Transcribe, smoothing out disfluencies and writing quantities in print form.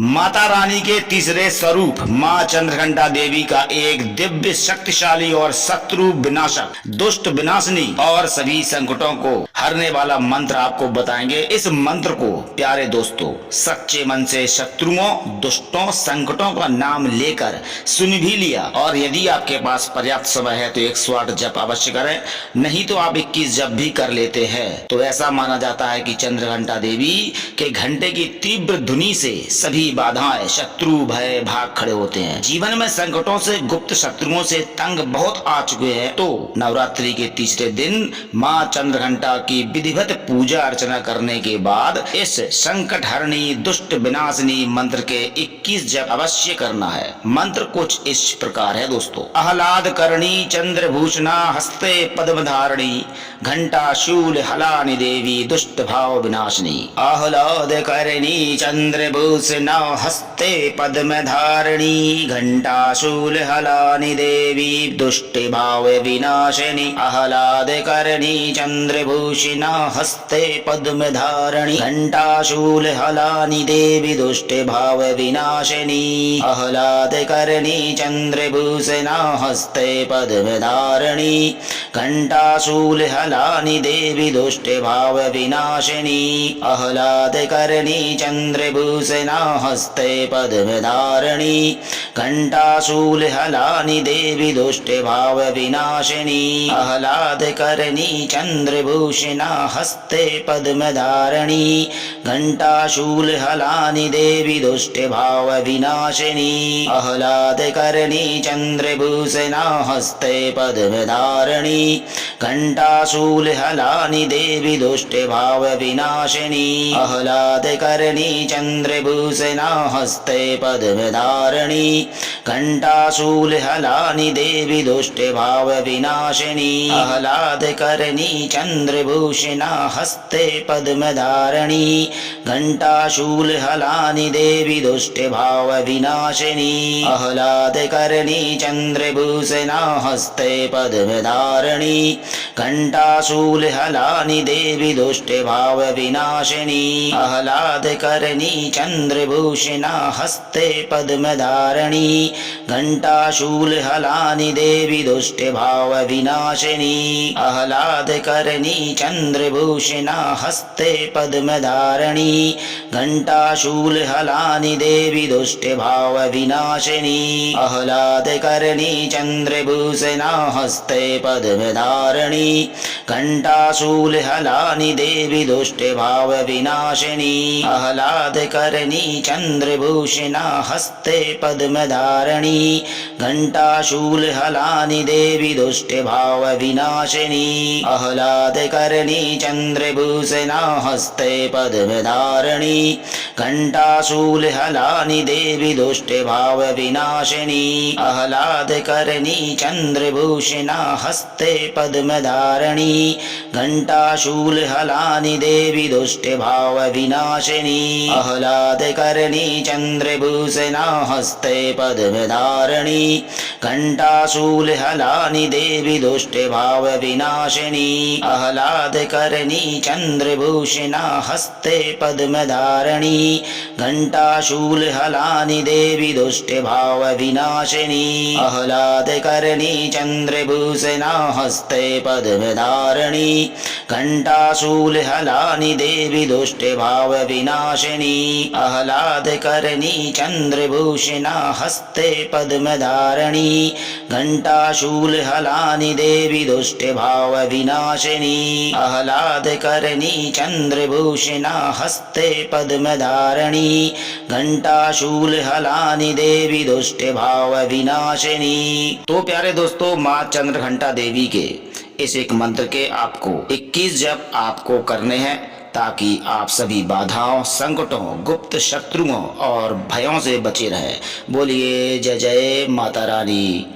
माता रानी के तीसरे स्वरूप मां चंद्रघंटा देवी का एक दिव्य शक्तिशाली और शत्रु विनाशक दुष्ट विनाशनी और सभी संकटों को हरने वाला मंत्र आपको बताएंगे। इस मंत्र को प्यारे दोस्तों सच्चे मन से शत्रुओं दुष्टों संकटों का नाम लेकर सुन भी लिया और यदि आपके पास पर्याप्त समय है तो 108 जप अवश्य करें, नहीं तो आप 21 जप भी कर लेते हैं तो ऐसा माना जाता है कि चंद्रघंटा देवी के घंटे की तीव्र ध्वनि से सभी बाधाएं शत्रु भय भाग खड़े होते हैं। जीवन में संकटों से गुप्त शत्रुओं से तंग बहुत आ चुके हैं तो नवरात्रि के तीसरे दिन मां चंद्रघंटा की विधिवत पूजा अर्चना करने के बाद इस संकट हरणी दुष्ट विनाशनी मंत्र के 21 जप अवश्य करना है। मंत्र कुछ इस प्रकार है दोस्तों। आह्लाद करणी चंद्रभूषणा हस्ते पद्म धारणी घंटा शूल हलानी देवी दुष्ट भाव विनाशनी। आह्लाद करणी चंद्रभूषणा हस्ते पद्म धारणी घंटा शूल हलानी देवी दुष्ट भाव विनाशिनी। आह्लाद करणी चंद्रभूषणा हस्ते पद्म धारणी घंटा शूल हलानी देवी दुष्ट भाव विनाशिनी। आह्लाद करणी चंद्रभूषणा हस्ते पद्म धारणी घंटा शूल हलानी देवी दुष्ट भाव विनाशिनी। आह्लाद करणी चंद्रभूषणा हस्ते पद्म धारणी घंटा शूल हलानी देवी दुष्ट भाव विनाशिनी। आह्लाद करणी चंद्रभूषणा हस्ते पद्म धारणी घंटा शूल हलानी देवी दुष्ट भाव विनाशिनी। आह्लाद करणी चंद्रभूषणा हस्ते पद्म धारणी घंटा शूल हलानी देवी दुष्ट भाव विनाशिनी। आह्लाद करणी चंद्रभूषणा हस्ते पद्म धारणी घंटा शूल हलानी देवी दुष्ट भाव विनाशिनी। आह्लाद करणी चंद्रभूषणा हस्ते पद्म धारणी घंटा शूल हलानी देवी दुष्ट भाव विनाशिनी। आह्लाद करणी चंद्रभूषणा हस्ते पद्म धारणी घंटा शूल हलानी देवी दुष्ट भाव विनाशिनी। आह्लाद करणी चंद्रभूषणा हस्ते पद्म धारणी घंटा शूल हलानी देवी दुष्ट भाव विनाशिनी। आह्लाद करणी चंद्रभूषणा हस्ते पद्म धारणी घंटा शूल हलानी देवी दुष्ट भाव विनाशिनी। आह्लाद करणी चंद्रभूषणा हस्ते पद्म धारणी घंटा शूल हलानी देवी दुष्ट भाव विनाशिनी। आह्लाद करणी चंद्रभूषणा हस्ते पद्म धारणी घंटा शूल हलानी देवी दुष्ट भाव विनाशिनी। आह्लाद करणी चंद्रभूषणा हस्ते पद्म धारणी घंटा शूल हलानी देवी दुष्ट भाव विनाशिनी। आह्लाद करणी चंद्रभूषणा हस्ते पद्म धारणी घंटा शूल हलानी देवी दुष्ट भाव विनाशिनी। आह्लाद करणी चंद्रभूषणा हस्ते पद्म धारणी घंटा शूल हलानी देवी दुष्ट भाव विनाशिनी। आह्लाद करणी चंद्रभूषणा हस्ते पद्म धारणी घंटा शूल हलानी देवी दुष्ट भाव विनाशिनी। आह्लाद करणी चंद्रभूषणा हस्ते पद्म धारणी घंटा शूल हलानी देवी दुष्ट भाव विनाशिनी। आह्लाद करणी चंद्रभूषणा हस्ते पद्म धारणी घंटा शूल हलानी देवी दुष्ट भाव विनाशिनी। आह्लाद करणी चंद्रभूषणा हस्ते पद्म धारणी घंटा शूल हलानी देवी दुष्ट भाव विनाशिनी। तो प्यारे दोस्तों मां चंद्रघंटा देवी के इस एक मंत्र के आपको 21 जप आपको करने हैं ताकि आप सभी बाधाओं संकटों गुप्त शत्रुओं और भयों से बचे रहें। बोलिए जय जय माता रानी।